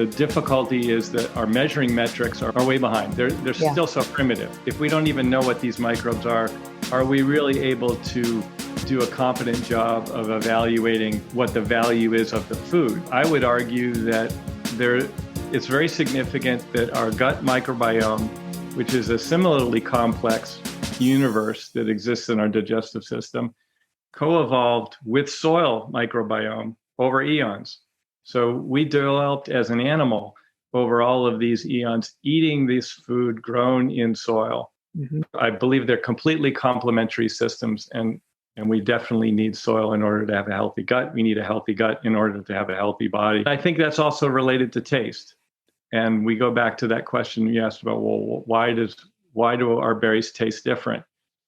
The difficulty is that our measuring metrics are way behind. They're still so primitive. If we don't even know what these microbes are we really able to do a competent job of evaluating what the value is of the food? I would argue that it's very significant that our gut microbiome, which is a similarly complex universe that exists in our digestive system, co-evolved with soil microbiome over eons. So we developed as an animal over all of these eons, eating this food grown in soil. Mm-hmm. I believe they're completely complementary systems, and we definitely need soil in order to have a healthy gut. We need a healthy gut in order to have a healthy body. I think that's also related to taste. And we go back to that question you asked about, well, why do our berries taste different?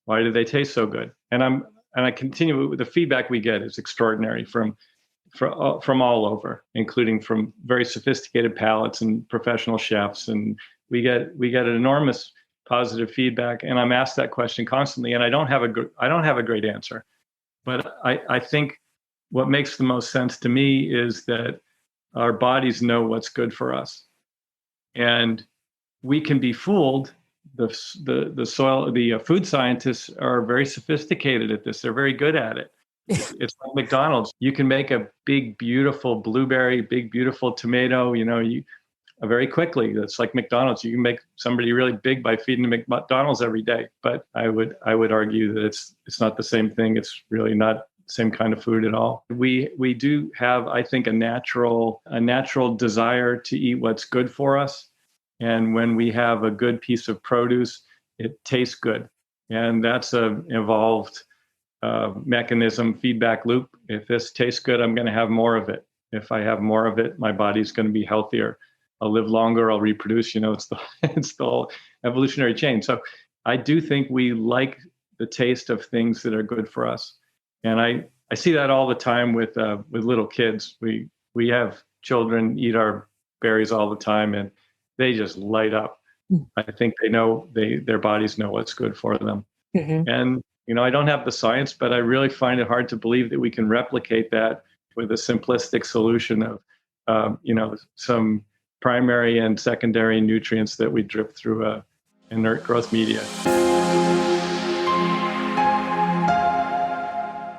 Why do they taste so good? And I continue with the feedback we get is extraordinary from all over, including from very sophisticated palates and professional chefs. And we get an enormous positive feedback. And I'm asked that question constantly, and I don't have a great answer. But I think what makes the most sense to me is that our bodies know what's good for us. And we can be fooled. The food scientists are very sophisticated at this. They're very good at it. It's like McDonald's. You can make a big, beautiful blueberry, big, beautiful tomato, very quickly. It's like McDonald's. You can make somebody really big by feeding them McDonald's every day. But I would argue that it's not the same thing. It's really not the same kind of food at all. We do have, I think, a natural desire to eat what's good for us. And when we have a good piece of produce, it tastes good. And that's an evolved mechanism, feedback loop. If this tastes good, I'm going to have more of it. If I have more of it, my body's going to be healthier. I'll live longer. I'll reproduce. It's the whole evolutionary chain. So I do think we like the taste of things that are good for us. And I see that all the time with little kids. We have children eat our berries all the time, and they just light up. I think they know their bodies know what's good for them. Mm-hmm. And I don't have the science, but I really find it hard to believe that we can replicate that with a simplistic solution of some primary and secondary nutrients that we drip through inert growth media.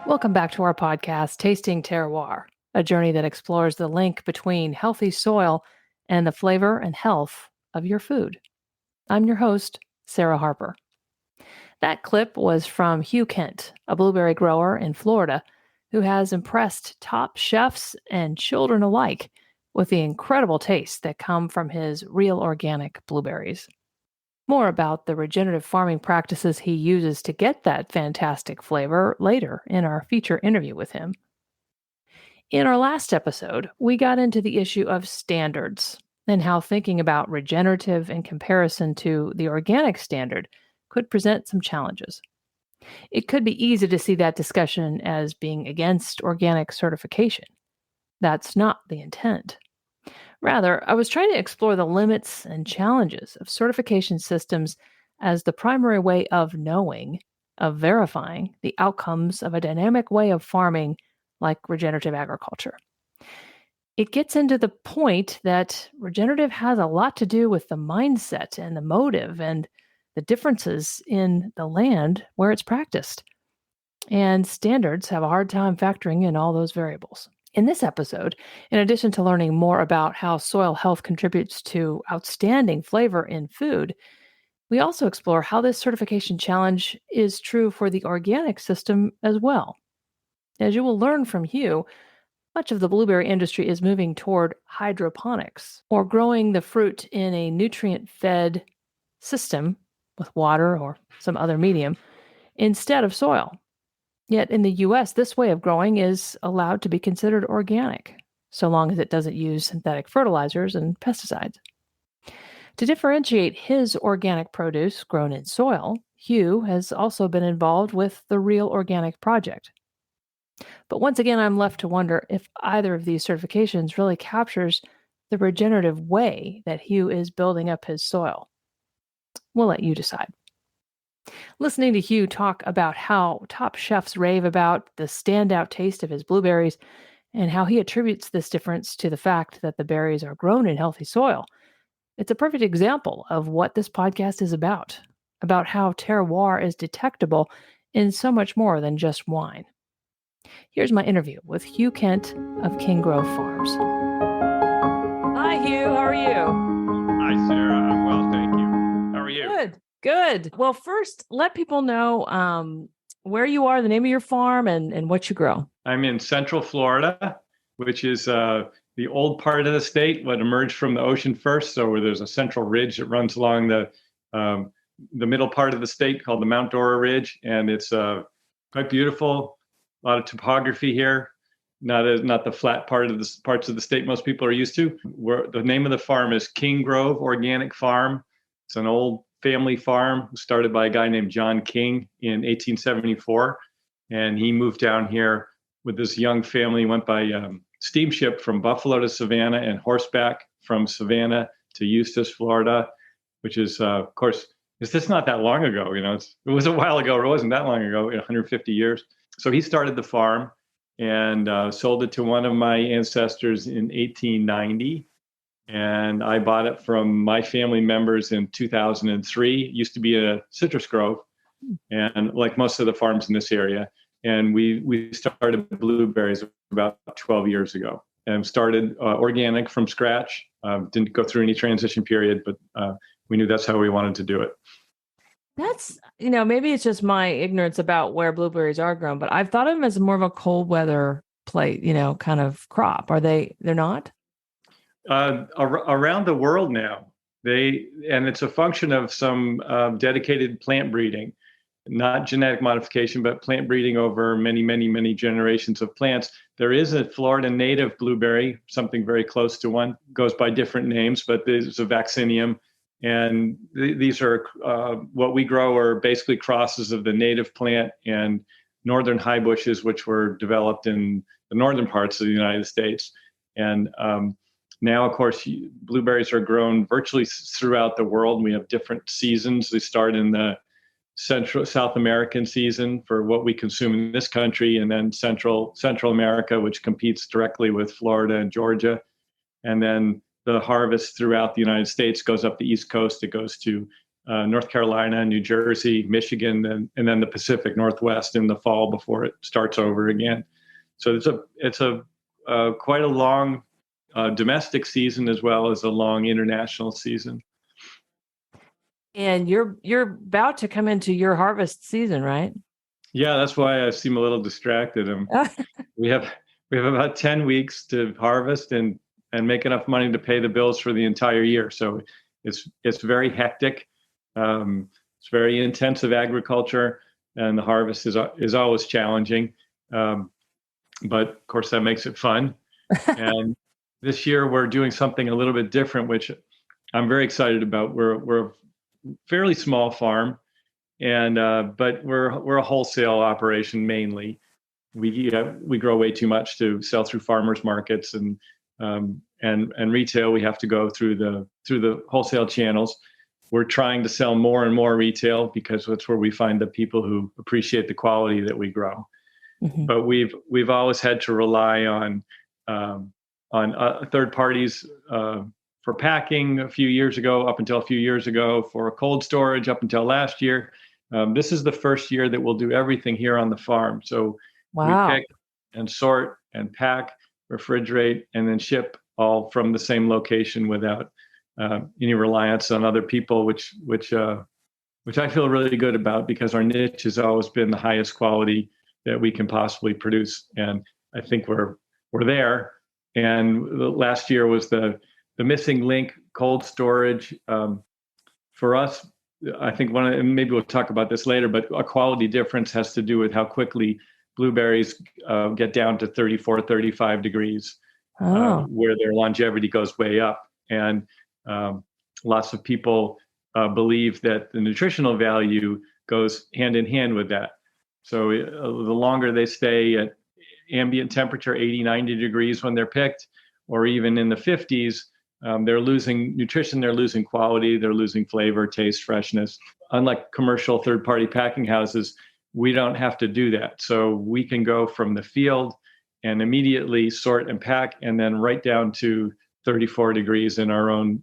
Welcome back to our podcast, Tasting Terroir, a journey that explores the link between healthy soil and the flavor and health of your food. I'm your host, Sarah Harper. That clip was from Hugh Kent, a blueberry grower in Florida who has impressed top chefs and children alike with the incredible tastes that come from his real organic blueberries. More about the regenerative farming practices he uses to get that fantastic flavor later in our feature interview with him. In our last episode, we got into the issue of standards and how thinking about regenerative in comparison to the organic standard could present some challenges. It could be easy to see that discussion as being against organic certification. That's not the intent. Rather, I was trying to explore the limits and challenges of certification systems as the primary way of knowing, of verifying the outcomes of a dynamic way of farming like regenerative agriculture. It gets into the point that regenerative has a lot to do with the mindset and the motive and the differences in the land where it's practiced. And standards have a hard time factoring in all those variables. In this episode, in addition to learning more about how soil health contributes to outstanding flavor in food, we also explore how this certification challenge is true for the organic system as well. As you will learn from Hugh, much of the blueberry industry is moving toward hydroponics, or growing the fruit in a nutrient-fed system with water or some other medium instead of soil. Yet in the U.S., this way of growing is allowed to be considered organic, so long as it doesn't use synthetic fertilizers and pesticides. To differentiate his organic produce grown in soil, Hugh has also been involved with the Real Organic Project. But once again, I'm left to wonder if either of these certifications really captures the regenerative way that Hugh is building up his soil. We'll let you decide. Listening to Hugh talk about how top chefs rave about the standout taste of his blueberries and how he attributes this difference to the fact that the berries are grown in healthy soil. It's a perfect example of what this podcast is about how terroir is detectable in so much more than just wine. Here's my interview with Hugh Kent of King Grove Farms. Hi, Hugh. How are you? Hi, Sarah. I'm well, thank you. How are you? Good. Well, first, let people know where you are, the name of your farm, and what you grow. I'm in Central Florida, which is the old part of the state, what emerged from the ocean first. So where there's a central ridge that runs along the middle part of the state called the Mount Dora Ridge, and it's quite beautiful. A lot of topography here, not the flat parts of the state most people are used to. The name of the farm is King Grove Organic Farm. It's an old family farm started by a guy named John King in 1874, and he moved down here with this young family. Went by steamship from Buffalo to Savannah and horseback from Savannah to Eustis, Florida, which is, of course, it's just not that long ago. It was a while ago. It wasn't that long ago, 150 years. So he started the farm and sold it to one of my ancestors in 1890. And I bought it from my family members in 2003. It used to be a citrus grove, and like most of the farms in this area. And we started Blueberries about 12 years ago and started organic from scratch. Didn't go through any transition period, but we knew that's how we wanted to do it. That's, maybe it's just my ignorance about where blueberries are grown, but I've thought of them as more of a cold weather kind of crop. They're not? Around the world now, and it's a function of some dedicated plant breeding, not genetic modification, but plant breeding over many, many, many generations of plants. There is a Florida native blueberry, something very close to one, goes by different names, but there's a vaccinium. And these are what we grow are basically crosses of the native plant and northern high bushes, which were developed in the northern parts of the United States. And now, of course, blueberries are grown virtually throughout the world. We have different seasons. They start in the South American season for what we consume in this country, and then Central America, which competes directly with Florida and Georgia. And then the harvest throughout the United States goes up the East Coast. It goes to North Carolina, New Jersey, Michigan, and then the Pacific Northwest in the fall before it starts over again. So it's a quite a long domestic season as well as a long international season. And you're about to come into your harvest season, right? Yeah, that's why I seem a little distracted. We have about 10 weeks to harvest and make enough money to pay the bills for the entire year. So it's very hectic. It's very intensive agriculture, and the harvest is always challenging. But of course, that makes it fun. And this year we're doing something a little bit different, which I'm very excited about. We're a fairly small farm, and but we're a wholesale operation mainly. We grow way too much to sell through farmers markets and retail. We have to go through the wholesale channels. We're trying to sell more and more retail because that's where we find the people who appreciate the quality that we grow. Mm-hmm. But we've always had to rely on third parties for packing up until a few years ago, for cold storage up until last year. This is the first year that we'll do everything here on the farm. So wow. We pick and sort and pack, refrigerate, and then ship all from the same location without any reliance on other people, which I feel really good about, because our niche has always been the highest quality that we can possibly produce. And I think we're there. And last year was the missing link, cold storage. For us, I think and maybe we'll talk about this later, but a quality difference has to do with how quickly blueberries get down to 34, 35 degrees, where their longevity goes way up. And lots of people believe that the nutritional value goes hand in hand with that. So the longer they stay at ambient temperature, 80, 90 degrees when they're picked, or even in the 50s, they're losing nutrition, they're losing quality, they're losing flavor, taste, freshness. Unlike commercial third-party packing houses, we don't have to do that. So we can go from the field and immediately sort and pack, and then right down to 34 degrees in our own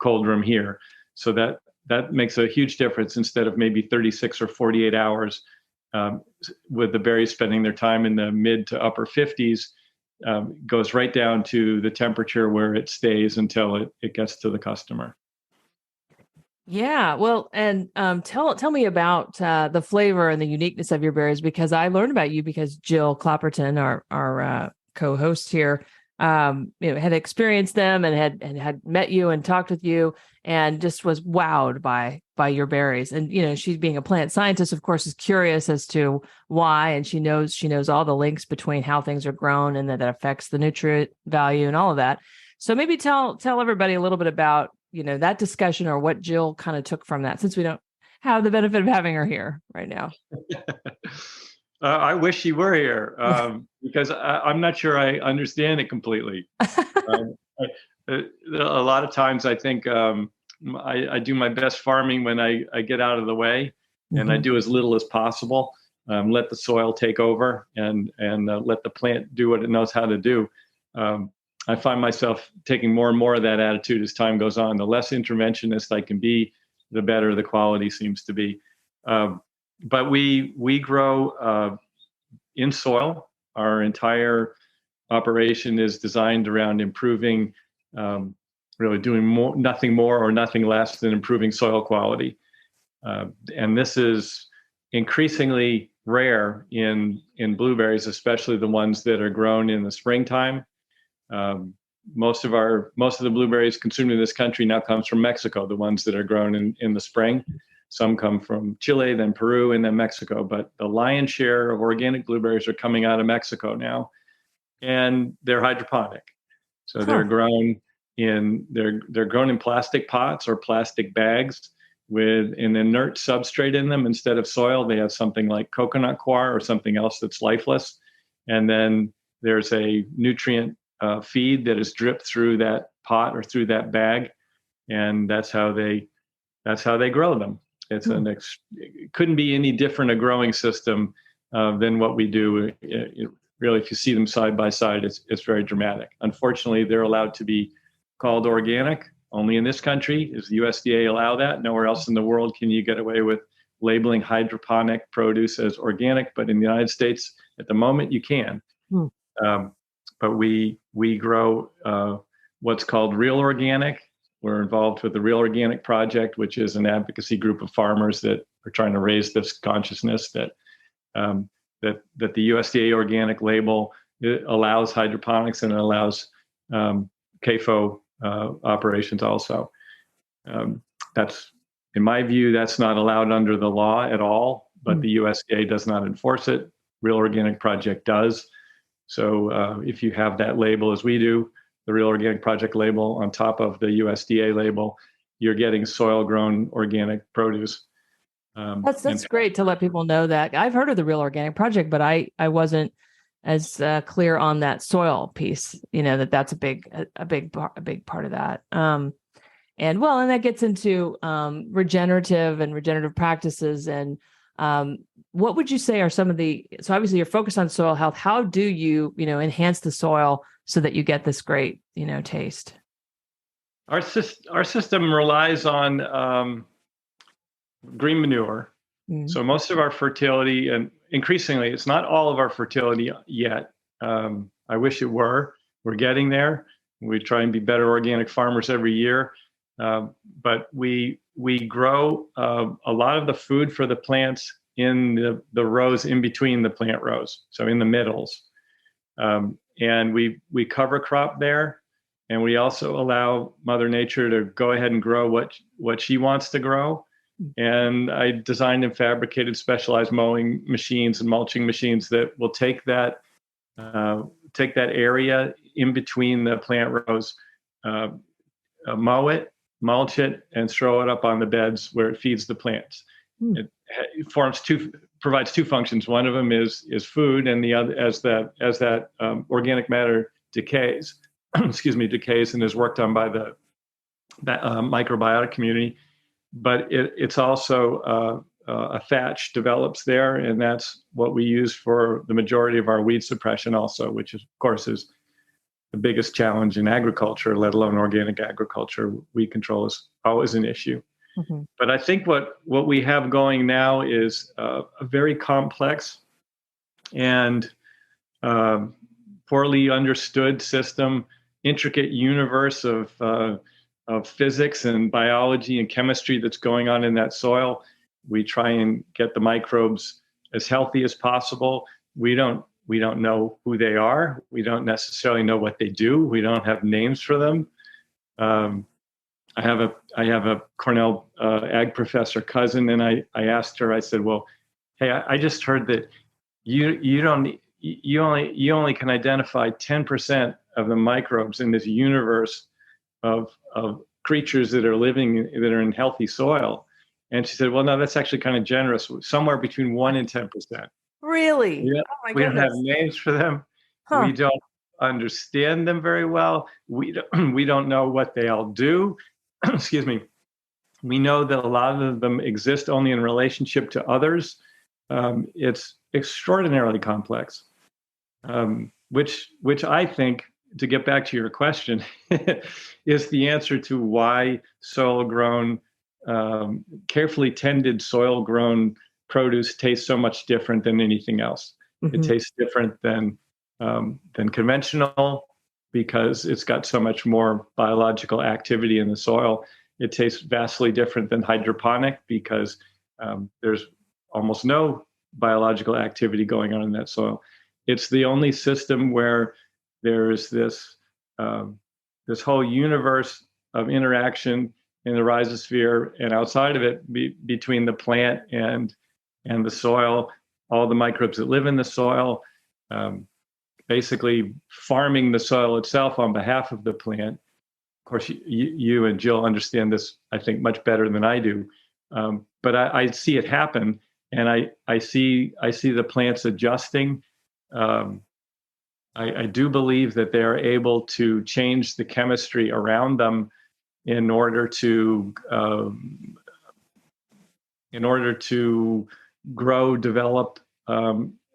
cold room here. So that makes a huge difference instead of maybe 36 or 48 hours with the berries spending their time in the mid to upper 50s. Goes right down to the temperature where it stays until it gets to the customer. Yeah, well, and tell me about the flavor and the uniqueness of your berries, because I learned about you because Jill Clapperton, our co-host here, had experienced them and had met you and talked with you, and just was wowed by your berries. And she's, being a plant scientist, of course, is curious as to why, and she knows all the links between how things are grown and that affects the nutrient value and all of that. So maybe tell everybody a little bit about that discussion, or what Jill kind of took from that, since we don't have the benefit of having her here right now. I wish she were here because I'm not sure I understand it completely. A lot of times I think I do my best farming when I get out of the way, and I do as little as possible. Let the soil take over and let the plant do what it knows how to do. I find myself taking more and more of that attitude as time goes on. The less interventionist I can be, the better the quality seems to be. But we grow in soil. Our entire operation is designed around improving, really doing nothing more or nothing less than improving soil quality. And this is increasingly rare in blueberries, especially the ones that are grown in the springtime. Most of the blueberries consumed in this country now comes from Mexico, the ones that are grown in the spring. Some come from Chile, then Peru, and then Mexico. But the lion's share of organic blueberries are coming out of Mexico now, and they're hydroponic. So they're grown in plastic pots or plastic bags with an inert substrate in them. Instead of soil, they have something like coconut coir or something else that's lifeless. And then there's a nutrient feed that is dripped through that pot or through that bag, and that's how they grow them. It couldn't be any different a growing system than what we do. Really, if you see them side by side, it's very dramatic. Unfortunately, they're allowed to be called organic only in this country. Does the USDA allow that? Nowhere else in the world can you get away with labeling hydroponic produce as organic, but in the United States at the moment you can. But we grow what's called Real Organic. We're involved with the Real Organic Project, which is an advocacy group of farmers that are trying to raise this consciousness that the USDA organic label allows hydroponics and it allows CAFO operations also. That's, in my view, that's not allowed under the law at all, but the USDA does not enforce it. Real Organic Project does. So if you have that label, as we do, the Real Organic Project label on top of the USDA label, you're getting soil-grown organic produce. That's great to let people know that. I've heard of the Real Organic Project, but I wasn't as clear on that soil piece. That's a big part of that. And that gets into regenerative practices. And what would you say are some of so obviously you're focused on soil health. How do you, enhance the soil so that you get this great, taste? Our system relies on green manure. So most of our fertility, and increasingly, it's not all of our fertility yet. I wish it were. We're getting there. We try and be better organic farmers every year. But we grow a lot of the food for the plants in the rows in between the plant rows, so in the middles. And we cover crop there, and we also allow Mother Nature to go ahead and grow what she wants to grow. And I designed and fabricated specialized mowing machines and mulching machines that will take that area in between the plant rows, mow it, mulch it, and throw it up on the beds where it feeds the plants. It provides two functions. One of them is food, and the other, as that organic matter decays, decays and is worked on by the microbiota community. But it's also a thatch develops there, and that's what we use for the majority of our weed suppression also, which is, of course, is the biggest challenge in agriculture, let alone organic agriculture. Weed control is always an issue. Mm-hmm. But I think what we have going now is a very complex and poorly understood system, intricate universe of physics and biology and chemistry that's going on in that soil. We try and get the microbes as healthy as possible. We don't know who they are. We don't necessarily know what they do. We don't have names for them. I have a Cornell ag professor cousin, and I asked her. I said, "Well, hey, I just heard that you only can identify 10% of the microbes in this universe of creatures that are living that are in healthy soil." And she said, "Well, no, that's actually kind of generous. Somewhere between 1% and 10%." Really? Yeah, oh my we goodness. don't have names for them. Huh. We don't understand them very well. We don't know what they all do. Excuse me. We know that a lot of them exist only in relationship to others. It's extraordinarily complex, which I think, to get back to your question, is the answer to why soil-grown, carefully tended soil-grown produce tastes so much different than anything else. Mm-hmm. It tastes different than conventional because it's got so much more biological activity in the soil. It tastes vastly different than hydroponic because there's almost no biological activity going on in that soil. It's the only system where there's this whole universe of interaction in the rhizosphere and outside of it between the plant and the soil, all the microbes that live in the soil, basically farming the soil itself on behalf of the plant. Of course, you and Jill understand this, I think, much better than I do. But I see it happen, and I see the plants adjusting. I do believe that they are able to change the chemistry around them in order to grow, develop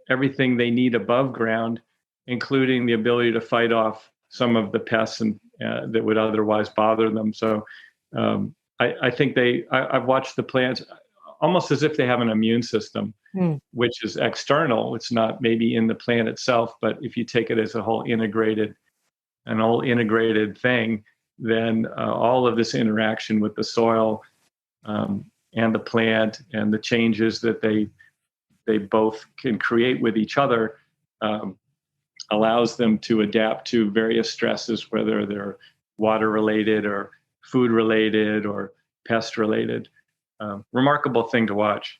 everything they need above ground, including the ability to fight off some of the pests and that would otherwise bother them. So I think I've watched the plants almost as if they have an immune system, which is external. It's not maybe in the plant itself, but if you take it as a whole integrated thing, then all of this interaction with the soil and the plant and the changes that they both can create with each other allows them to adapt to various stresses, whether they're water related or food related or pest related. Remarkable thing to watch.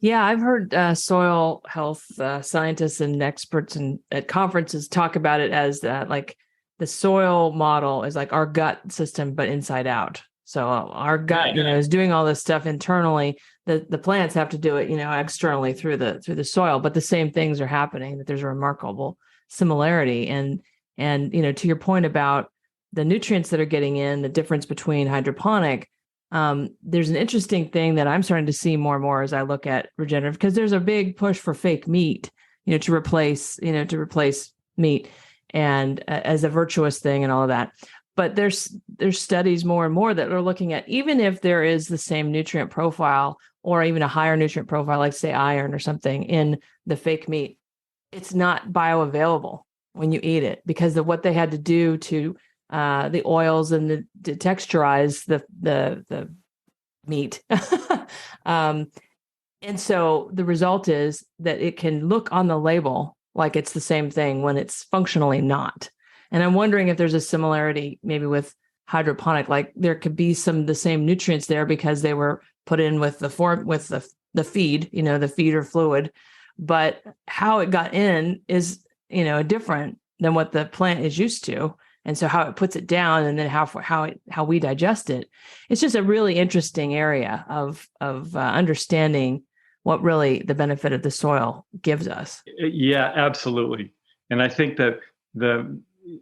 Yeah, I've heard soil health scientists and experts at conferences talk about it as like the soil model is like our gut system, but inside out. So our gut, is doing all this stuff internally. The plants have to do it, externally through the soil. But the same things are happening. That there's a remarkable similarity. And to your point about the nutrients that are getting in, the difference between hydroponic. There's an interesting thing that I'm starting to see more and more as I look at regenerative, because there's a big push for fake meat, to replace meat and as a virtuous thing and all of that. But there's studies more and more that are looking at, even if there is the same nutrient profile or even a higher nutrient profile, like say iron or something in the fake meat, it's not bioavailable when you eat it because of what they had to do to the oils and to texturize the meat. And so the result is that it can look on the label like it's the same thing when it's functionally not. And I'm wondering if there's a similarity maybe with hydroponic, like there could be some of the same nutrients there because they were put in with the feed, the feed or fluid, but how it got in is, different than what the plant is used to. And so how it puts it down and then how we digest it. It's just a really interesting area of understanding what really the benefit of the soil gives us. Yeah, absolutely. And I think that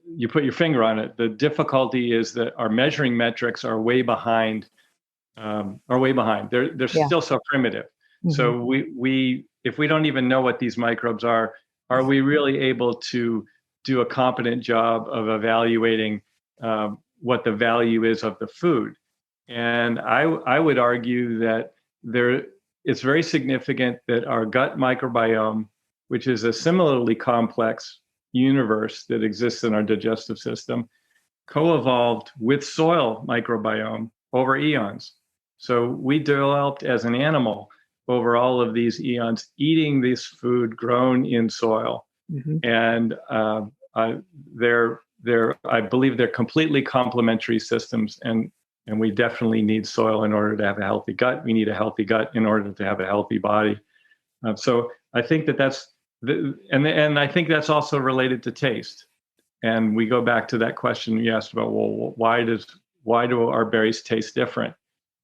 you put your finger on it. The difficulty is that our measuring metrics are way behind. They're still so primitive. So if we don't even know what these microbes are we really able to do a competent job of evaluating what the value is of the food? And I would argue that it's very significant that our gut microbiome, which is a similarly complex universe that exists in our digestive system, co-evolved with soil microbiome over eons. So we developed as an animal over all of these eons, eating this food grown in soil. And I believe they're completely complementary systems. And we definitely need soil in order to have a healthy gut. We need a healthy gut in order to have a healthy body. So I think and I think that's also related to taste. And we go back to that question you asked about, well, why do our berries taste different?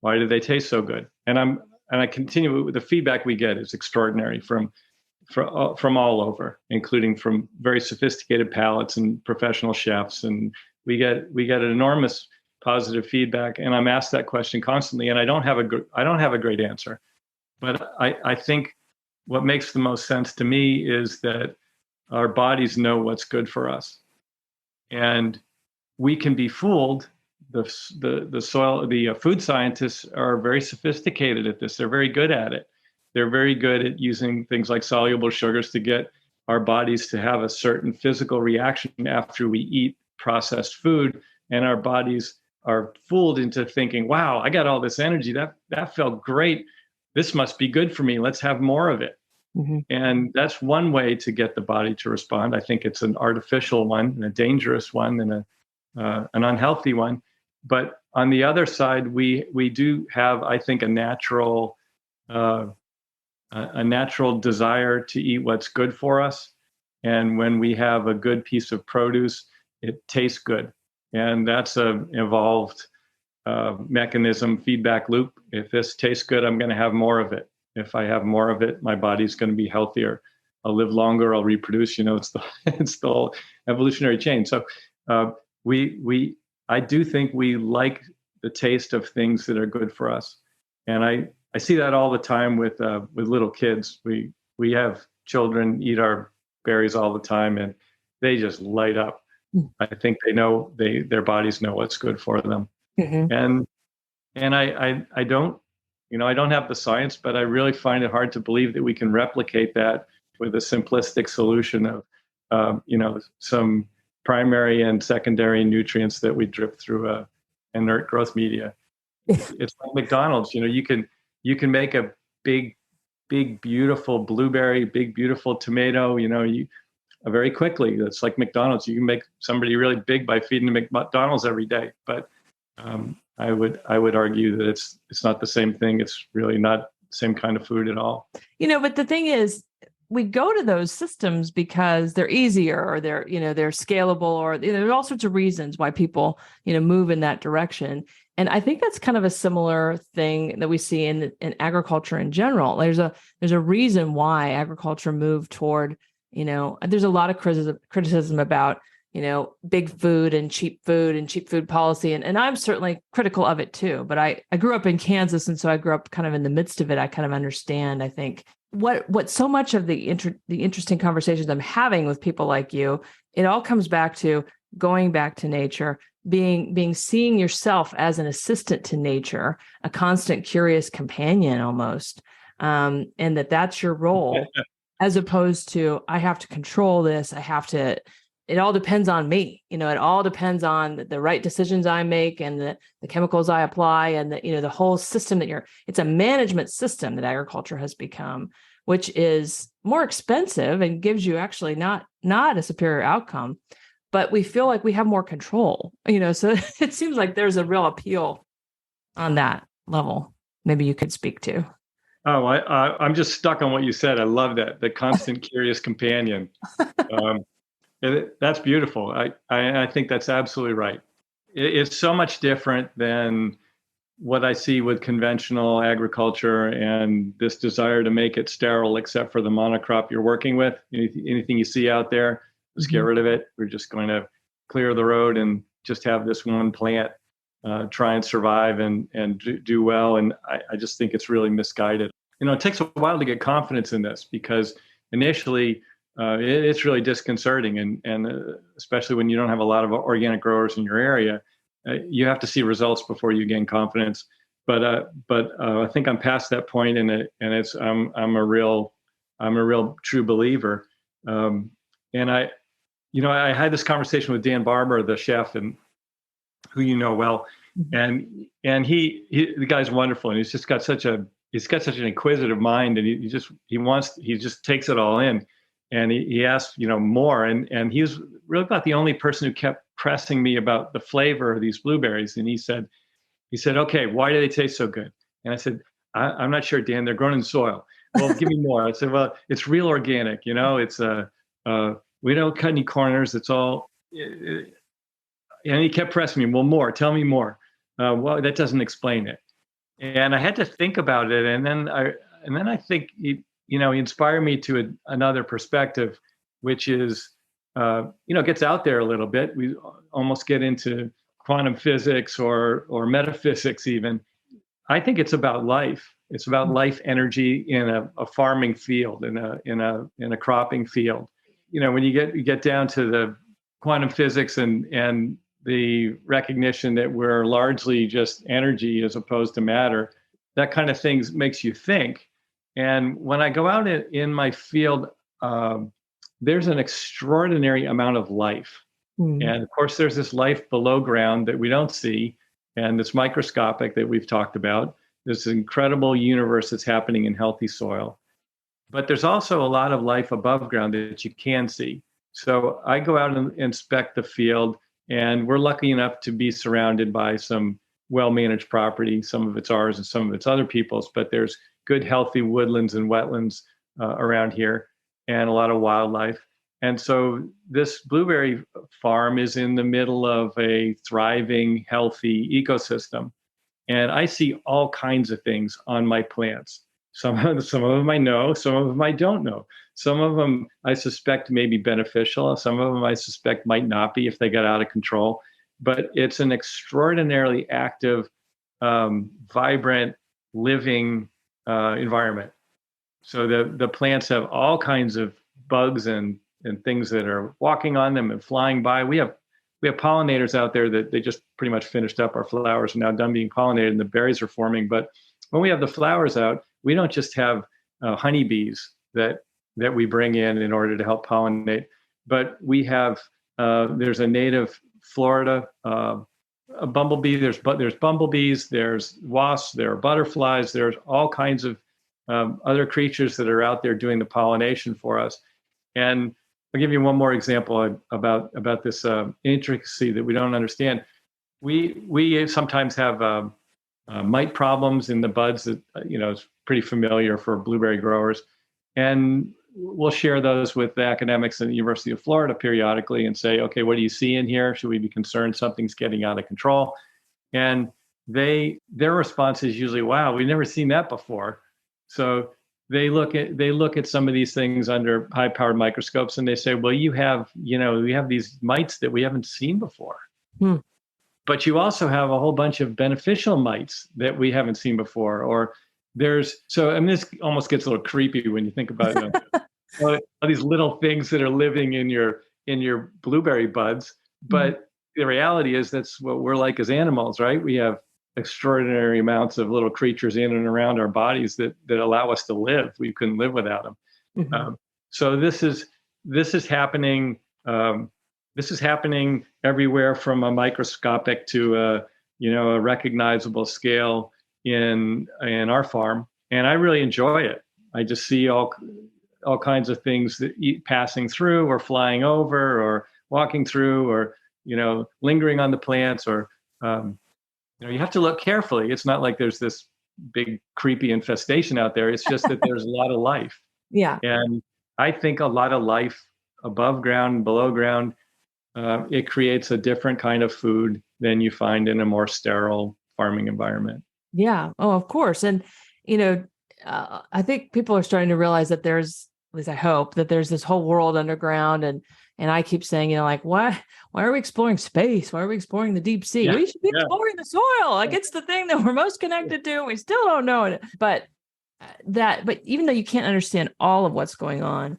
Why do they taste so good? And I continue with the feedback we get is extraordinary from all over, including from very sophisticated palates and professional chefs. And we get an enormous positive feedback. And I'm asked that question constantly, and I don't have a great answer. But I think what makes the most sense to me is that our bodies know what's good for us. And we can be fooled. The food scientists are very sophisticated at this. They're very good at it. They're very good at using things like soluble sugars to get our bodies to have a certain physical reaction after we eat processed food. And our bodies are fooled into thinking, wow, I got all this energy. That felt great. This must be good for me. Let's have more of it. And that's one way to get the body to respond. I think it's an artificial one and a dangerous one and an unhealthy one. But on the other side, we do have, I think, a natural desire to eat what's good for us. And when we have a good piece of produce, it tastes good. And that's an evolved mechanism, feedback loop. If this tastes good, I'm going to have more of it. If I have more of it, my body's going to be healthier. I'll live longer. I'll reproduce. It's the whole evolutionary chain. So I do think we like the taste of things that are good for us, and I see that all the time with little kids. We have children eat our berries all the time, and they just light up. I think they know their bodies know what's good for them, and I don't. I don't have the science, but I really find it hard to believe that we can replicate that with a simplistic solution of, some primary and secondary nutrients that we drip through a inert growth media. It's like McDonald's. You can make a big, beautiful blueberry, big, beautiful tomato. Very quickly. It's like McDonald's. You can make somebody really big by feeding them McDonald's every day, but I would argue that it's not the same thing. It's really not the same kind of food at all. But the thing is, we go to those systems because they're easier or they're scalable or there's all sorts of reasons why people, move in that direction. And I think that's kind of a similar thing that we see in agriculture in general. There's a reason why agriculture moved toward, there's a lot of criticism about big food and cheap food policy. And I'm certainly critical of it too, but I grew up in Kansas. And so I grew up kind of in the midst of it. I kind of understand, I think, what so much of the interesting conversations I'm having with people like you, it all comes back to going back to nature, seeing yourself as an assistant to nature, a constant curious companion almost. And that's your role, as opposed to, I have to control this. It all depends on me. It all depends on the right decisions I make and the chemicals I apply and the whole system it's a management system that agriculture has become, which is more expensive and gives you actually not a superior outcome, but we feel like we have more control, so it seems like there's a real appeal on that level. Maybe you could speak to. Oh, I'm just stuck on what you said. I love that. The constant curious companion. That's beautiful. I think that's absolutely right. It's so much different than what I see with conventional agriculture and this desire to make it sterile, except for the monocrop you're working with. Anything you see out there, just get rid of it. We're just going to clear the road and just have this one plant try and survive and do well. And I just think it's really misguided. It takes a while to get confidence in this because initially it's really disconcerting, and especially when you don't have a lot of organic growers in your area, you have to see results before you gain confidence. But I think I'm past that point, and it's I'm a real true believer. And I had this conversation with Dan Barber, the chef, and who you know well, and he the guy's wonderful, and he's got such an inquisitive mind, and he just takes it all in, and he asks more, and he's really about the only person who kept pressing me about the flavor of these blueberries, and he said, okay, why do they taste so good? And I said, I'm not sure, Dan. They're grown in soil. Well, give me more. I said, well, it's real organic. It's we don't cut any corners. It's all. And he kept pressing me. Well, more. Tell me more. Well, that doesn't explain it. And I had to think about it. And then I think he inspired me to another perspective, which is gets out there a little bit. We almost get into quantum physics or metaphysics even. I think it's about life. It's about life energy in a farming field, in a cropping field. When you get down to the quantum physics and the recognition that we're largely just energy as opposed to matter, that kind of thing makes you think. And when I go out in my field, there's an extraordinary amount of life. And of course, there's this life below ground that we don't see, and it's microscopic that we've talked about. There's an incredible universe that's happening in healthy soil. But there's also a lot of life above ground that you can see. So I go out and inspect the field, and we're lucky enough to be surrounded by some well-managed property. Some of it's ours and some of it's other people's, but there's good, healthy woodlands and wetlands around here, and a lot of wildlife. And so this blueberry farm is in the middle of a thriving, healthy ecosystem. And I see all kinds of things on my plants. Some of them I know, some of them I don't know. Some of them I suspect may be beneficial. Some of them I suspect might not be if they get out of control. But it's an extraordinarily active, vibrant, living environment. So the plants have all kinds of bugs and things that are walking on them and flying by. We have pollinators out there that they just pretty much finished up. Our flowers are now done being pollinated and the berries are forming. But when we have the flowers out, we don't just have honeybees that we bring in order to help pollinate, but we have there's a native Florida a bumblebee. There's bumblebees. There's wasps. There are butterflies. There's all kinds of other creatures that are out there doing the pollination for us. And I'll give you one more example about this intricacy that we don't understand. We sometimes have mite problems in the buds that is pretty familiar for blueberry growers, and we'll share those with the academics at the University of Florida periodically and say, okay, what do you see in here? Should we be concerned something's getting out of control? And their response is usually, wow, we've never seen that before. So they look at some of these things under high-powered microscopes and they say, well, we have these mites that we haven't seen before. But you also have a whole bunch of beneficial mites that we haven't seen before. Or this almost gets a little creepy when you think about all these little things that are living in your blueberry buds. But the reality is that's what we're like as animals, right? We have extraordinary amounts of little creatures in and around our bodies that allow us to live. We couldn't live without them. So this is happening. This is happening everywhere from a microscopic to a recognizable scale in our farm, and I really enjoy it. I just see all kinds of things that passing through, or flying over, or walking through, or lingering on the plants, or you have to look carefully. It's not like there's this big creepy infestation out there. It's just that there's a lot of life. Yeah, and I think a lot of life above ground and below ground. It creates a different kind of food than you find in a more sterile farming environment. Yeah. Oh, of course. And, I think people are starting to realize that there's, at least I hope, that there's this whole world underground. And I keep saying, why are we exploring space? Why are we exploring the deep sea? We should be exploring the soil. Like, it's the thing that we're most connected to. We still don't know it. But but even though you can't understand all of what's going on,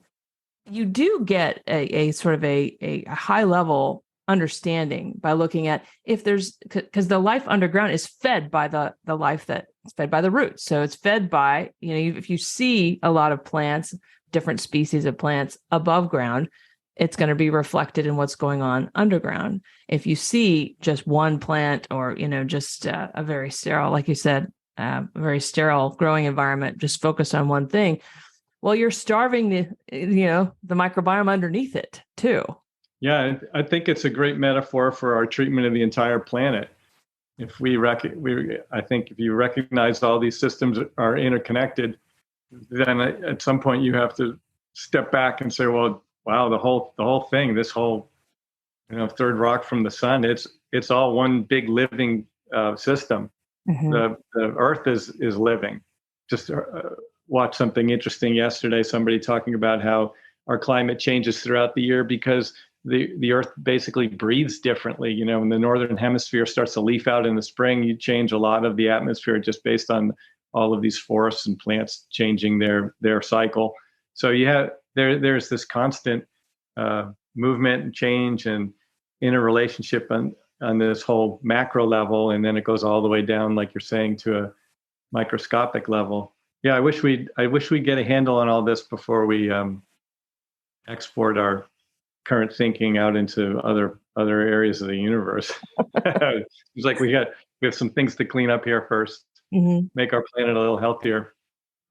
you do get a sort of a high level understanding by looking at if there's, because the life underground is fed by the life that's fed by the roots. So it's fed by, if you see a lot of plants, different species of plants above ground, it's going to be reflected in what's going on underground. If you see just one plant or, just a very sterile, like you said, a very sterile growing environment, just focus on one thing, well, you're starving the microbiome underneath it too. Yeah, I think it's a great metaphor for our treatment of the entire planet. If I think if you recognize all these systems are interconnected, then at some point you have to step back and say, well, wow, the whole thing, this whole third rock from the sun, it's all one big living system. Mm-hmm. The Earth is living. Just watched something interesting yesterday. Somebody talking about how our climate changes throughout the year because the Earth basically breathes differently. When the northern hemisphere starts to leaf out in the spring, you change a lot of the atmosphere just based on all of these forests and plants changing their cycle. So you have there's this constant movement and change and interrelationship on this whole macro level, and then it goes all the way down, like you're saying, to a microscopic level. Yeah, I wish we'd get a handle on all this before we export our current thinking out into other areas of the universe. It's like we have some things to clean up here first, mm-hmm. Make our planet a little healthier.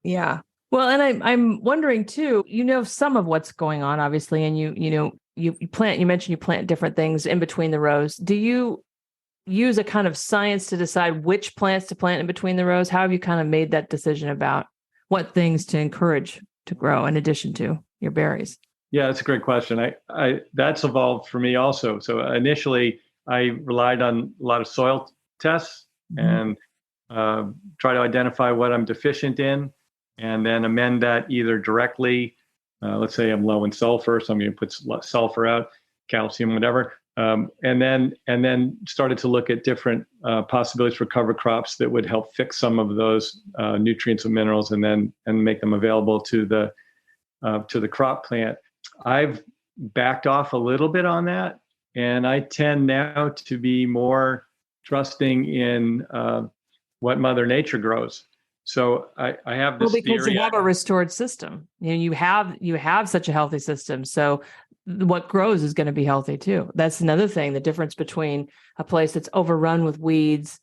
Yeah. Well, and I'm wondering too, some of what's going on, obviously, and you plant, you mentioned you plant different things in between the rows. Do you use a kind of science to decide which plants to plant in between the rows? How have you kind of made that decision about what things to encourage to grow in addition to your berries? Yeah, that's a great question. I that's evolved for me also. So initially I relied on a lot of soil tests, mm-hmm. and try to identify what I'm deficient in, and then amend that either directly. Let's say I'm low in sulfur, so I'm going to put sulfur out, calcium, whatever. And then started to look at different possibilities for cover crops that would help fix some of those nutrients and minerals, and make them available to the crop plant. I've backed off a little bit on that, and I tend now to be more trusting in what Mother Nature grows. So I have this because theory. You have a restored system. You have such a healthy system. So what grows is going to be healthy too. That's another thing. The difference between a place that's overrun with weeds,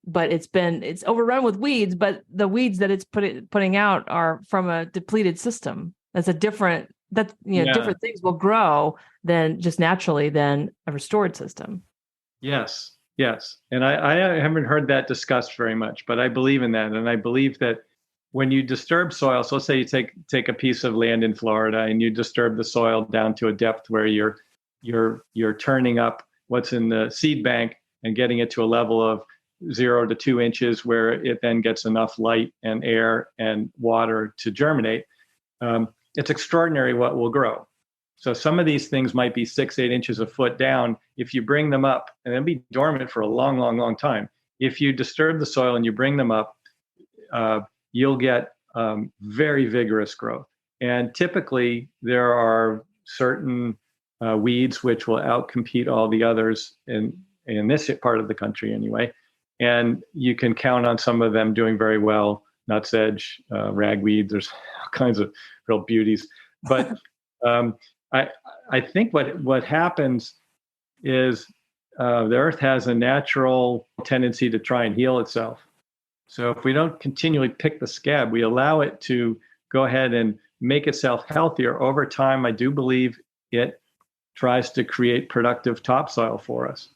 but it's overrun with weeds, but the weeds that it's putting out are from a depleted system. That's different things will grow than just naturally than a restored system. Yes. And I haven't heard that discussed very much, but I believe in that. And I believe that when you disturb soil, so let's say you take a piece of land in Florida and you disturb the soil down to a depth where you're turning up what's in the seed bank and getting it to a level of 0 to 2 inches where it then gets enough light and air and water to germinate. It's extraordinary what will grow. So some of these things might be 6-8 inches a foot down. If you bring them up, and they'll be dormant for a long, long, long time. If you disturb the soil and you bring them up, you'll get very vigorous growth. And typically there are certain weeds which will outcompete all the others in this part of the country anyway. And you can count on some of them doing very well. Nutsedge, ragweed, there's all kinds of real beauties. But I think what happens is the earth has a natural tendency to try and heal itself. So if we don't continually pick the scab, we allow it to go ahead and make itself healthier over time. I do believe it tries to create productive topsoil for us.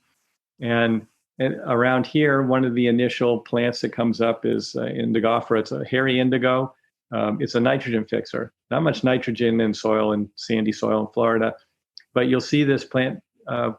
And around here, one of the initial plants that comes up is Indigofera. It's a hairy indigo. It's a nitrogen fixer. Not much nitrogen in soil and sandy soil in Florida, but you'll see this plant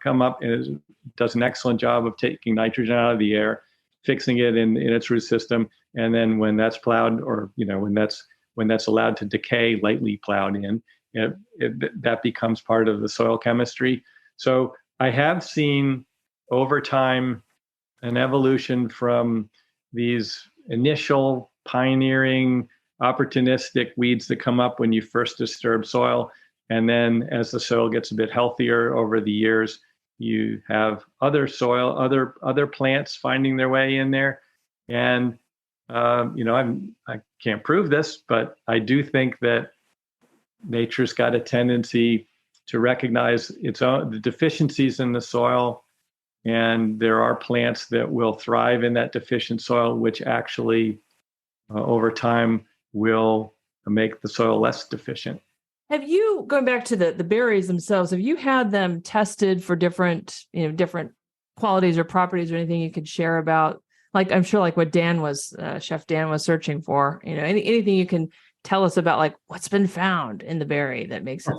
come up and it does an excellent job of taking nitrogen out of the air, fixing it in its root system, and then when that's plowed, or when that's allowed to decay, lightly plowed in, that becomes part of the soil chemistry. So I have seen over time an evolution from these initial pioneering opportunistic weeds that come up when you first disturb soil. And then as the soil gets a bit healthier over the years, you have other soil, other plants finding their way in there. And I can't prove this, but I do think that nature's got a tendency to recognize the deficiencies in the soil, and there are plants that will thrive in that deficient soil, which actually over time will make the soil less deficient. Have you, going back to the berries themselves, have you had them tested for different qualities or properties or anything you could share about? Like, I'm sure like what Chef Dan was searching for, anything you can tell us about, like what's been found in the berry that makes it.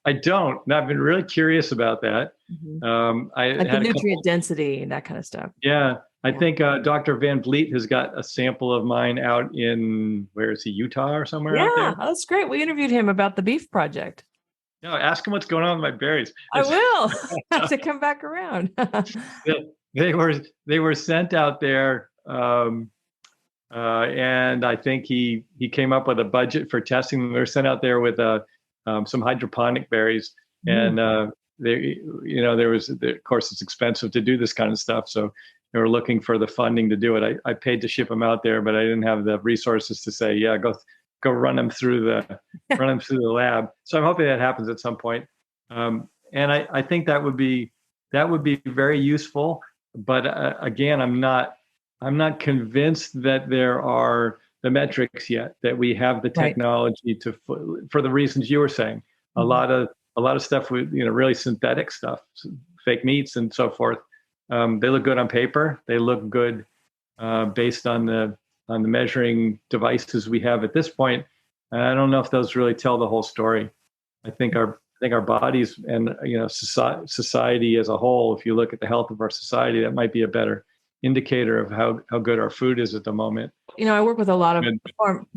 I don't. And I've been really curious about that. Mm-hmm. I like had the nutrient density and that kind of stuff. Yeah. I think Dr. Van Vliet has got a sample of mine out in, where is he, Utah or somewhere out there? Yeah, that's great. We interviewed him about the beef project. No, ask him what's going on with my berries. I will have to come back around. They were sent out there, and I think he came up with a budget for testing them. They were sent out there with some hydroponic berries, and there was, of course, it's expensive to do this kind of stuff, so they were looking for the funding to do it. I paid to ship them out there, but I didn't have the resources to say, yeah, go run them through the lab. So I'm hoping that happens at some point. And I think that would be very useful. But again, I'm not convinced that there are the metrics yet, that we have the technology for the reasons you were saying. A lot of stuff with really synthetic stuff, fake meats and so forth. They look good on paper. They look good based on the measuring devices we have at this point. And I don't know if those really tell the whole story. I think our bodies and society as a whole, if you look at the health of our society, that might be a better indicator of how good our food is at the moment. I work with a lot of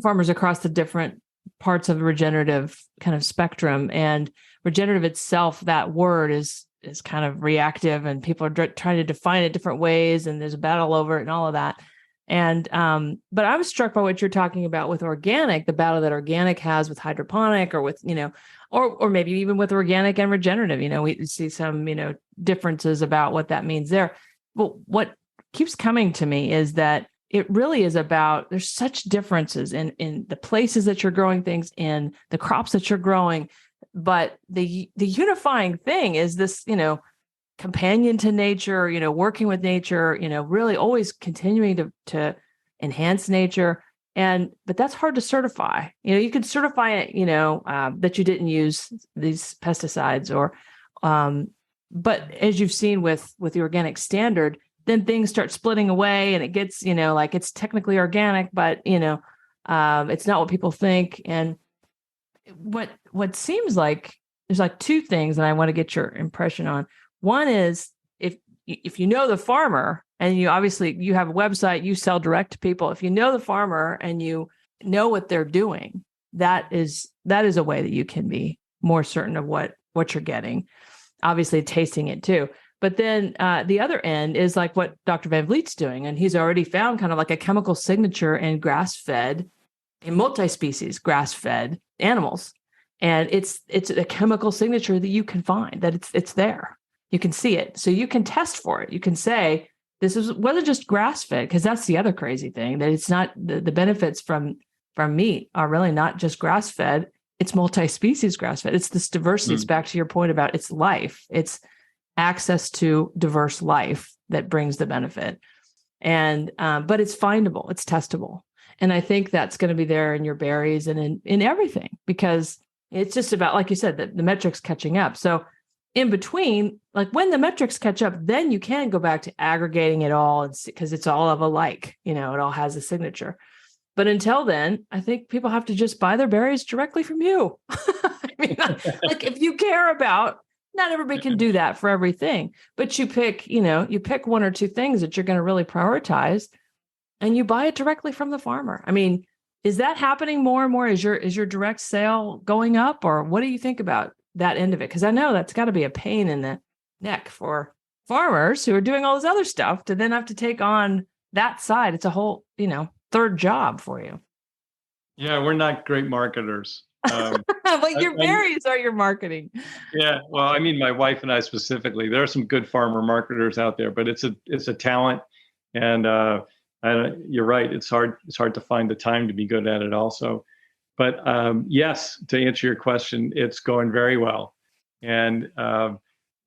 farmers across the different parts of the regenerative kind of spectrum, and regenerative itself, that word is kind of reactive, and people are trying to define it different ways, and there's a battle over it and all of that. And but I was struck by what you're talking about with organic, the battle that organic has with hydroponic, or with or maybe even with organic and regenerative. We see some differences about what that means there. But what keeps coming to me is that it really is about, there's such differences in the places that you're growing things in, the crops that you're growing, but the unifying thing is this companion to nature, working with nature, really always continuing to enhance nature. But that's hard to certify. You can certify it, that you didn't use these pesticides but as you've seen with the organic standard, then things start splitting away and it gets, like it's technically organic, but, it's not what people think. And what seems like there's like two things that I want to get your impression on. One is if you know the farmer, and you have a website, you sell direct to people. If you know the farmer and you know what they're doing, that is a way that you can be more certain of what you're getting. Obviously, tasting it too. But then the other end is like what Dr. Van Vliet's doing, and he's already found kind of like a chemical signature in grass-fed, in multi-species grass-fed animals, and it's a chemical signature that you can find, that it's there. You can see it, so you can test for it. You can say this is whether just grass-fed, because that's the other crazy thing, that it's not the benefits from meat are really not just grass-fed. It's multi-species grass-fed. It's this diversity. It's back to your point about it's life. It's access to diverse life that brings the benefit. And but it's findable, it's testable. And I think that's going to be there in your berries and in everything, because it's just about, like you said, the metrics catching up. So in between, like when the metrics catch up, then you can go back to aggregating it all, and because it's all of alike, it all has a signature. But until then, I think people have to just buy their berries directly from you. I mean, like if you care about, not everybody can do that for everything, but you pick one or two things that you're going to really prioritize, and you buy it directly from the farmer. I mean, is that happening more and more? Is your direct sale going up, or what do you think about that end of it? Because I know that's got to be a pain in the neck for farmers who are doing all this other stuff to then have to take on that side. It's a whole, third job for you. Yeah, we're not great marketers. Well, your berries are your marketing. Yeah, well, I mean, my wife and I specifically. There are some good farmer marketers out there, but it's a talent, and you're right. It's hard to find the time to be good at it, also. But yes, to answer your question, it's going very well, and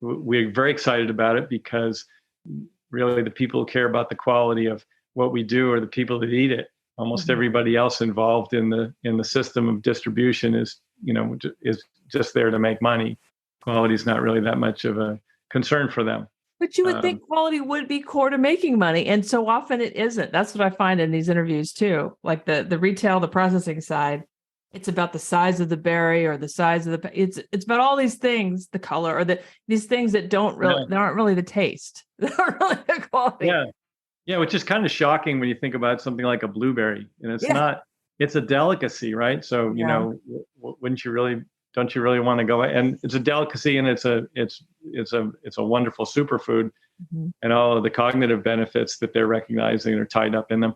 we're very excited about it because really the people who care about the quality of what we do are the people that eat it. Almost everybody else involved in the system of distribution is just there to make money. Quality is not really that much of a concern for them. But you would think quality would be core to making money, and so often it isn't. That's what I find in these interviews too. Like the retail, the processing side, it's about the size of the berry or the size of the. It's about all these things, the color or these things that they aren't really the taste. They aren't really the quality. Yeah, yeah, which is kind of shocking when you think about something like a blueberry, and it's not. It's a delicacy, right? So wouldn't you really? Don't you really want to go? And it's a delicacy, and it's a wonderful superfood, and all of the cognitive benefits that they're recognizing are tied up in them.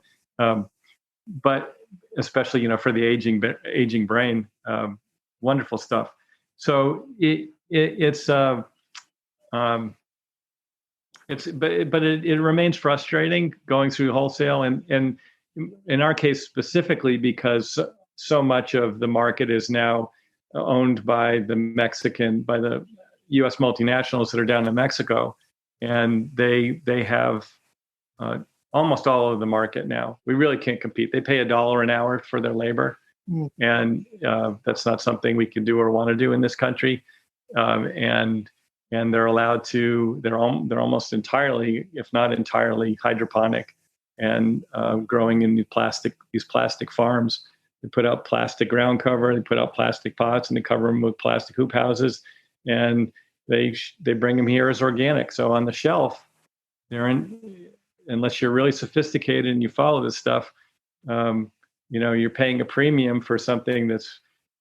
But especially for the aging brain, wonderful stuff. So it remains frustrating going through wholesale, and in our case specifically because so much of the market is now owned by the U.S. multinationals that are down in Mexico, and they have almost all of the market now. We really can't compete. They pay $1 an hour for their labor, and that's not something we can do or want to do in this country. And they're allowed to. They're almost entirely, if not entirely, hydroponic, and growing in these plastic farms. They put out plastic ground cover. They put out plastic pots, and they cover them with plastic hoop houses, and they bring them here as organic. So on the shelf, unless you're really sophisticated and you follow this stuff, you're paying a premium for something that's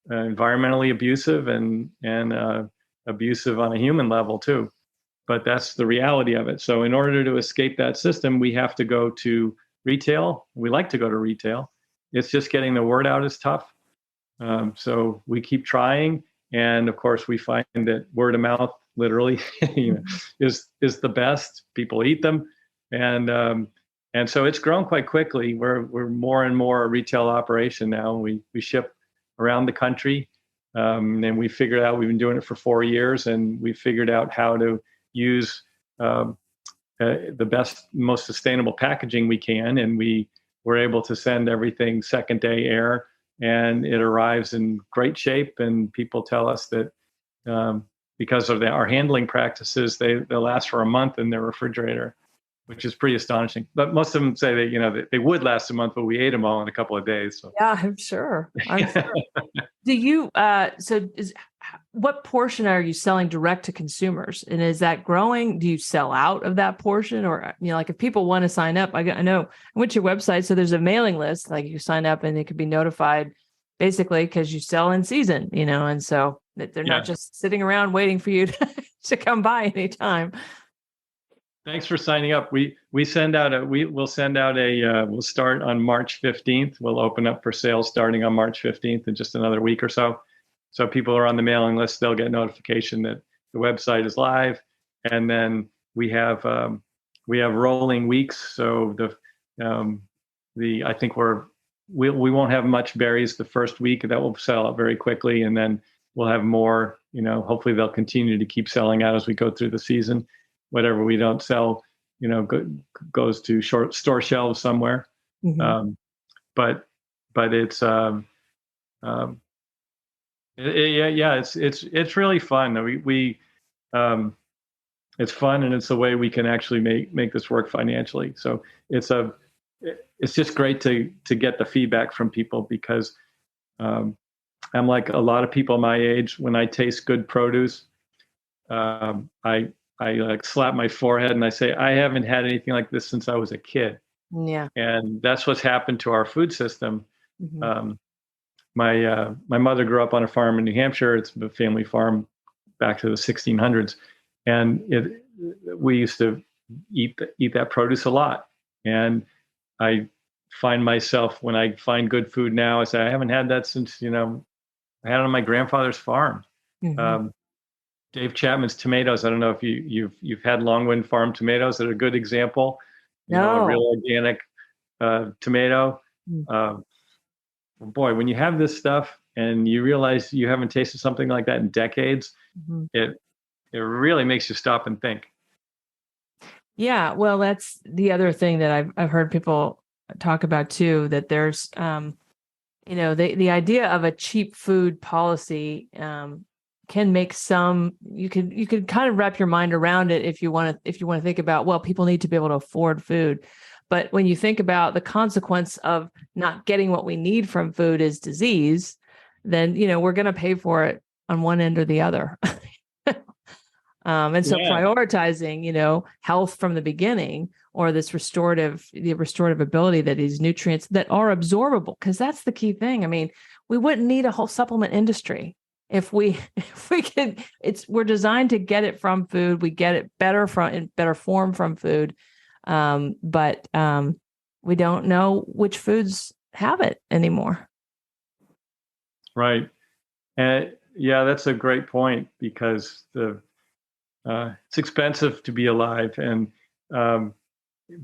environmentally abusive and abusive on a human level too. But that's the reality of it. So in order to escape that system, we have to go to retail. We like to go to retail. It's just getting the word out is tough. So we keep trying. And of course, we find that word of mouth literally is the best. People eat them. And so it's grown quite quickly. We're more and more a retail operation now. We ship around the country. And we figured out, we've been doing it for 4 years, and we figured out how to use the best, most sustainable packaging we can. And we were able to send everything second day air, and it arrives in great shape. And people tell us that because of our handling practices, they'll last for a month in their refrigerator, which is pretty astonishing. But most of them say that they would last a month, but we ate them all in a couple of days. So. Yeah, I'm sure. Do you? What portion are you selling direct to consumers, and is that growing? Do you sell out of that portion, or like if people want to sign up? I know I went to your website, so there's a mailing list. Like you sign up, and they could be notified, basically because you sell in season. And so that they're not just sitting around waiting for you to come by anytime. Thanks for signing up. We'll start on March 15th. We'll open up for sales starting on March 15th in just another week or so. So people are on the mailing list, they'll get notification that the website is live. And then we have rolling weeks. So I think we won't have much berries the first week. That will sell out very quickly, and then we'll have more. Hopefully they'll continue to keep selling out as we go through the season. Whatever we don't sell, goes to store shelves somewhere. But it's it's really fun. It's fun, and it's the way we can actually make this work financially. So it's just great to get the feedback from people, because I'm like a lot of people my age. When I taste good produce, I like slap my forehead and I say, I haven't had anything like this since I was a kid. Yeah. And that's what's happened to our food system. My mother grew up on a farm in New Hampshire. It's a family farm back to the 1600s. And we used to eat that produce a lot. And I find myself when I find good food now, I say, I haven't had that since, I had it on my grandfather's farm. Mm-hmm. Um, Dave Chapman's tomatoes. I don't know if you've had Longwind Farm tomatoes that are a good example. A No. real organic tomato. Uh, boy, when you have this stuff and you realize you haven't tasted something like that in decades, Mm-hmm. it really makes you stop and think. Yeah, well, that's the other thing that I've heard people talk about too, that there's the idea of a cheap food policy can make you could kind of wrap your mind around it if you want to think about, well, people need to be able to afford food. But when you think about the consequence of not getting what we need from food is disease, then we're going to pay for it on one end or the other. And so prioritizing, health from the beginning, or the restorative ability that these nutrients that are absorbable, because that's the key thing. I mean, we wouldn't need a whole supplement industry if we could. We're designed to get it from food. We get it in better form from food, but we don't know which foods have it anymore. Right. And yeah, that's a great point, because it's expensive to be alive, and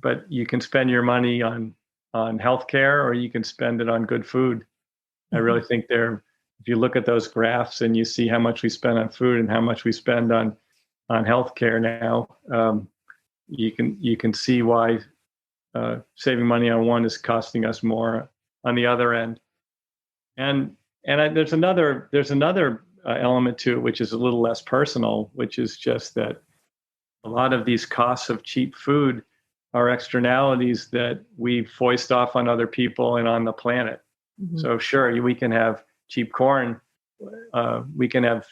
but you can spend your money on healthcare, or you can spend it on good food. Mm-hmm. I really think if you look at those graphs and you see how much we spend on food and how much we spend on healthcare now, you can see why saving money on one is costing us more on the other end. And there's another element to it, which is a little less personal, which is just that a lot of these costs of cheap food are externalities that we foist off on other people and on the planet. Mm-hmm. So sure, we can have cheap corn, we can have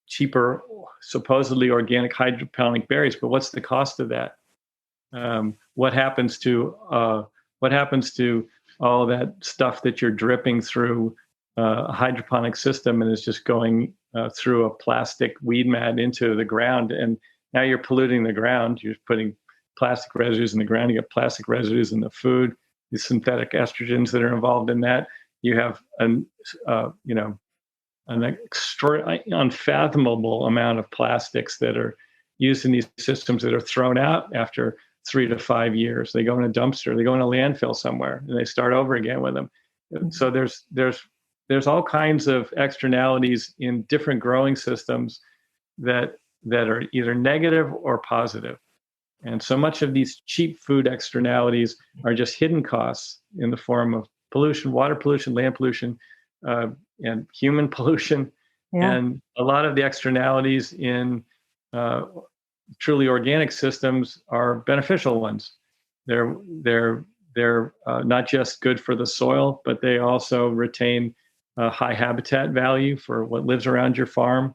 cheaper, supposedly organic hydroponic berries, but what's the cost of that? What happens to all that stuff that you're dripping through a hydroponic system and is just going through a plastic weed mat into the ground, and now you're polluting the ground. You're putting plastic residues in the ground. You get plastic residues in the food, the synthetic estrogens that are involved in that. You have an unfathomable amount of plastics that are used in these systems that are thrown out after 3 to 5 years. They go in a dumpster, they go in a landfill somewhere, and they start over again with them. Mm-hmm. So there's all kinds of externalities in different growing systems that are either negative or positive. And so much of these cheap food externalities are just hidden costs in the form of pollution, water pollution, land pollution, and human pollution. Yeah. And a lot of the externalities in truly organic systems are beneficial ones. They're not just good for the soil, but they also retain high habitat value for what lives around your farm.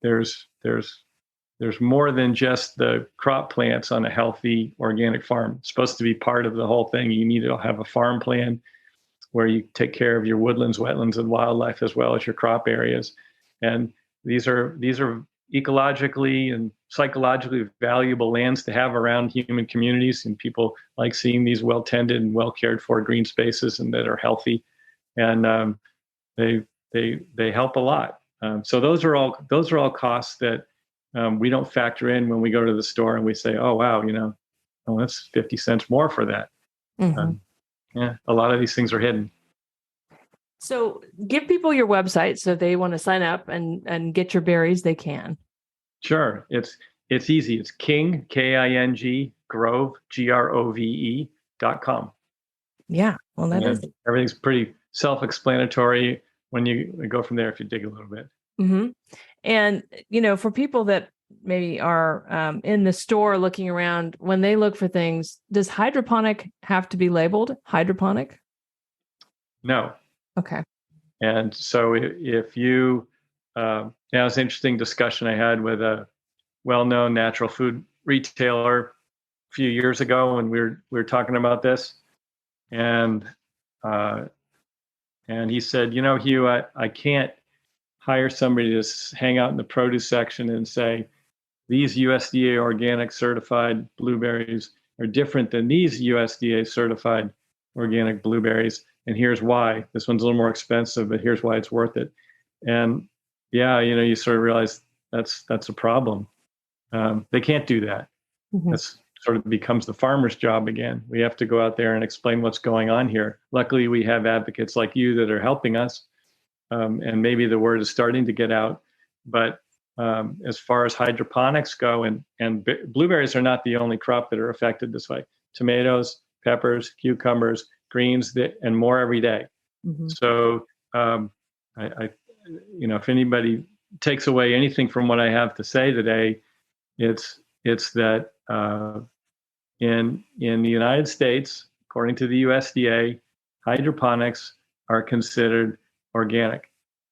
There's more than just the crop plants on a healthy organic farm. It's supposed to be part of the whole thing. You need to have a farm plan where you take care of your woodlands, wetlands, and wildlife, as well as your crop areas. And these are ecologically and psychologically valuable lands to have around human communities, and people like seeing these well tended and well cared for green spaces and that are healthy, and they help a lot. So those are all costs that we don't factor in when we go to the store and we say, oh wow, that's 50 cents more for that. Mm-hmm. A lot of these things are hidden. So give people your website, so if they want to sign up and get your berries, they can. Sure. It's easy. It's King, King, Grove, GROVE.com. Yeah. Well, everything's pretty self-explanatory when you go from there if you dig a little bit. Mm-hmm. And, for people that maybe are in the store looking around, when they look for things, does hydroponic have to be labeled hydroponic? No. Okay. And so if you, it was an interesting discussion I had with a well-known natural food retailer a few years ago when we were talking about this, and he said, Hugh, I can't hire somebody to hang out in the produce section and say, these USDA organic certified blueberries are different than these USDA certified organic blueberries. And here's why. This one's a little more expensive, but here's why it's worth it. And yeah, you sort of realize that's a problem. They can't do that. Mm-hmm. That's sort of becomes the farmer's job again. We have to go out there and explain what's going on here. Luckily, we have advocates like you that are helping us. And maybe the word is starting to get out. But as far as hydroponics go, and blueberries are not the only crop that are affected this way. Tomatoes, peppers, cucumbers, greens, and more every day. Mm-hmm. So if anybody takes away anything from what I have to say today, it's that in the United States, according to the USDA, hydroponics are considered organic,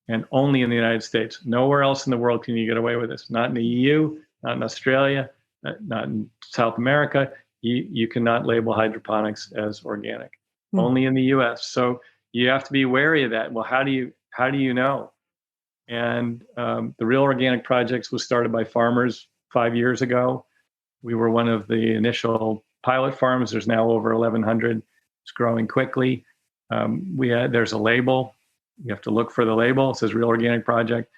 and only in the United States. Nowhere else in the world can you get away with this. Not in the EU, not in Australia, not in South America. You cannot label hydroponics as organic. Mm-hmm. Only in the US. So you have to be wary of that. Well, how do you know? And the Real Organic Projects was started by farmers 5 years ago. We were one of the initial pilot farms. There's now over 1,100. It's growing quickly. There's a label. You have to look for the label. It says Real Organic Project.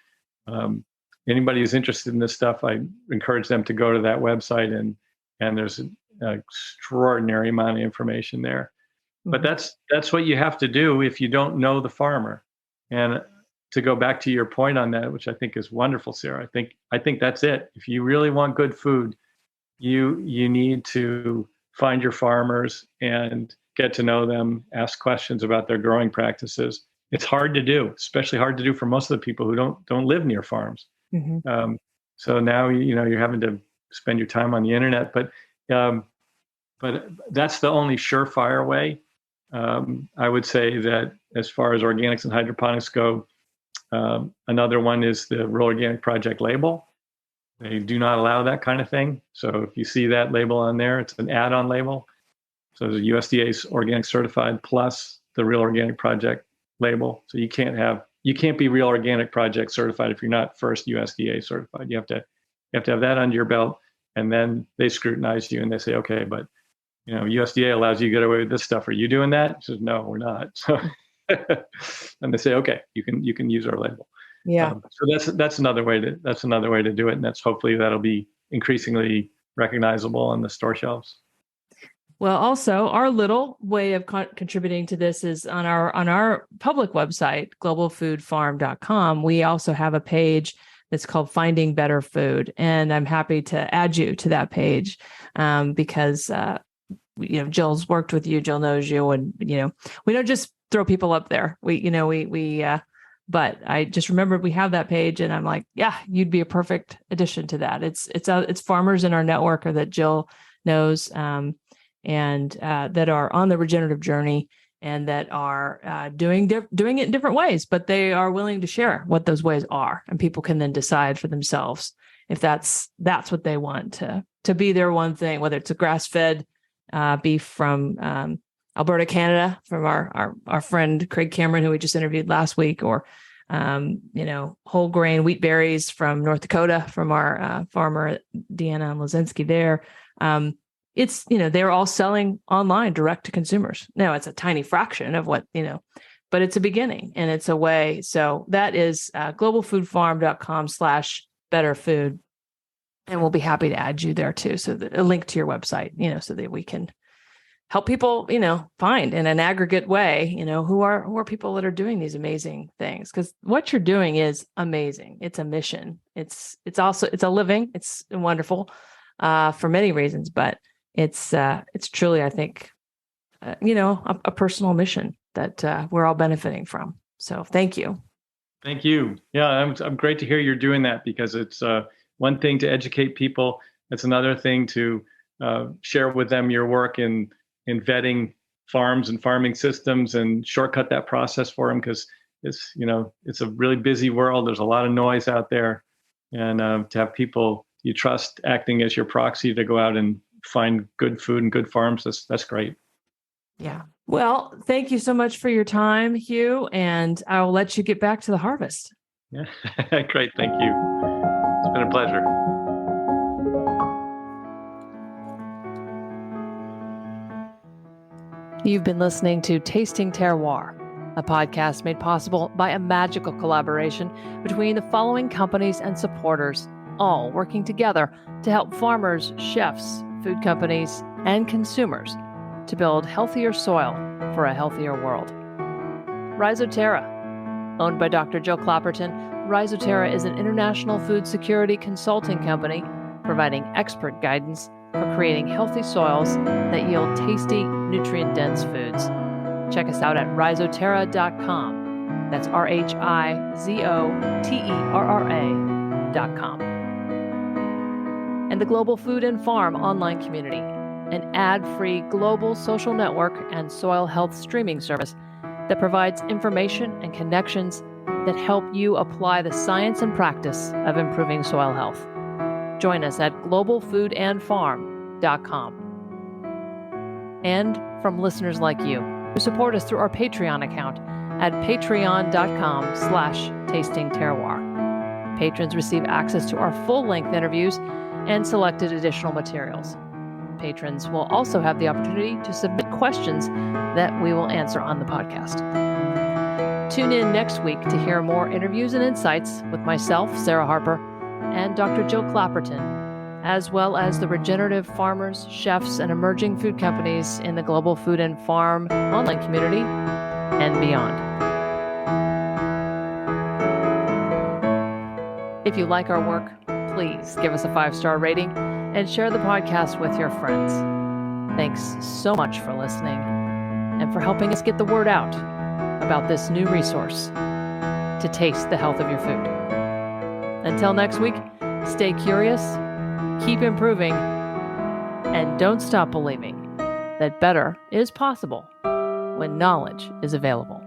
Anybody who's interested in this stuff, I encourage them to go to that website, and there's an extraordinary amount of information there. Mm-hmm. But that's what you have to do if you don't know the farmer. And to go back to your point on that, which I think is wonderful, Sarah, I think that's it. If you really want good food, you need to find your farmers and get to know them, ask questions about their growing practices. It's hard to do, especially hard to do for most of the people who don't live near farms. Mm-hmm. So now you're having to spend your time on the internet, but that's the only surefire way. I would say that as far as organics and hydroponics go, another one is the Real Organic Project label. They do not allow that kind of thing. So if you see that label on there, it's an add-on label. So the USDA's organic certified plus the Real Organic Project label. So you can't be Real Organic Project certified if you're not first USDA certified. You have to have that under your belt, and then they scrutinize you and they say, okay, but USDA allows you to get away with this stuff. Are you doing that? He says, no, we're not. So and they say, okay, you can use our label. Yeah. So that's another way to do it, and hopefully that'll be increasingly recognizable on the store shelves. Well, also our little way of contributing to this is on our public website, globalfoodfarm.com. We also have a page that's called Finding Better Food, and I'm happy to add you to that page because Jill's worked with you, Jill knows you, and we don't just throw people up there. But I just remembered we have that page, and I'm like, yeah, you'd be a perfect addition to that. It's farmers in our network or that Jill knows, and that are on the regenerative journey and that are doing it in different ways, but they are willing to share what those ways are, and people can then decide for themselves if that's what they want to be their one thing, whether it's a grass-fed beef from Alberta, Canada, from our friend Craig Cameron, who we just interviewed last week, or whole grain wheat berries from North Dakota from our farmer Deanna Lazinski there. It's they're all selling online direct to consumers. Now it's a tiny fraction of what but it's a beginning and it's a way. So that is globalfoodfarm.com/betterfood, and we'll be happy to add you there too. So a link to your website, so that we can help people, find in an aggregate way, who are people that are doing these amazing things. Because what you're doing is amazing. It's a mission. It's a living. It's wonderful for many reasons, but it's truly, I think, a personal mission that we're all benefiting from. So thank you. Thank you. Yeah, I'm great to hear you're doing that, because it's one thing to educate people. It's another thing to share with them your work in vetting farms and farming systems and shortcut that process for them, because it's a really busy world. There's a lot of noise out there, and to have people you trust acting as your proxy to go out and find good food and good farms, that's great. Yeah. Well, thank you so much for your time, Hugh, and I will let you get back to the harvest. Yeah, great. Thank you. It's been a pleasure. You've been listening to Tasting Terroir, a podcast made possible by a magical collaboration between the following companies and supporters, all working together to help farmers, chefs, food companies, and consumers to build healthier soil for a healthier world. Rhizoterra. Owned by Dr. Jill Clapperton, Rhizoterra is an international food security consulting company providing expert guidance for creating healthy soils that yield tasty, nutrient-dense foods. Check us out at rhizoterra.com. That's RHIZOTERRA.com. And the Global Food and Farm online community, an ad-free global social network and soil health streaming service that provides information and connections that help you apply the science and practice of improving soil health. Join us at globalfoodandfarm.com. And from listeners like you who support us through our Patreon account at patreon.com/tastingterroir. Patrons receive access to our full-length interviews and selected additional materials. Patrons will also have the opportunity to submit questions that we will answer on the podcast. Tune in next week to hear more interviews and insights with myself, Sarah Harper, and Dr. Jill Clapperton, as well as the regenerative farmers, chefs, and emerging food companies in the Global Food and Farm online community and beyond. If you like our work, please give us a 5-star rating and share the podcast with your friends. Thanks so much for listening and for helping us get the word out about this new resource to taste the health of your food. Until next week, stay curious, keep improving, and don't stop believing that better is possible when knowledge is available.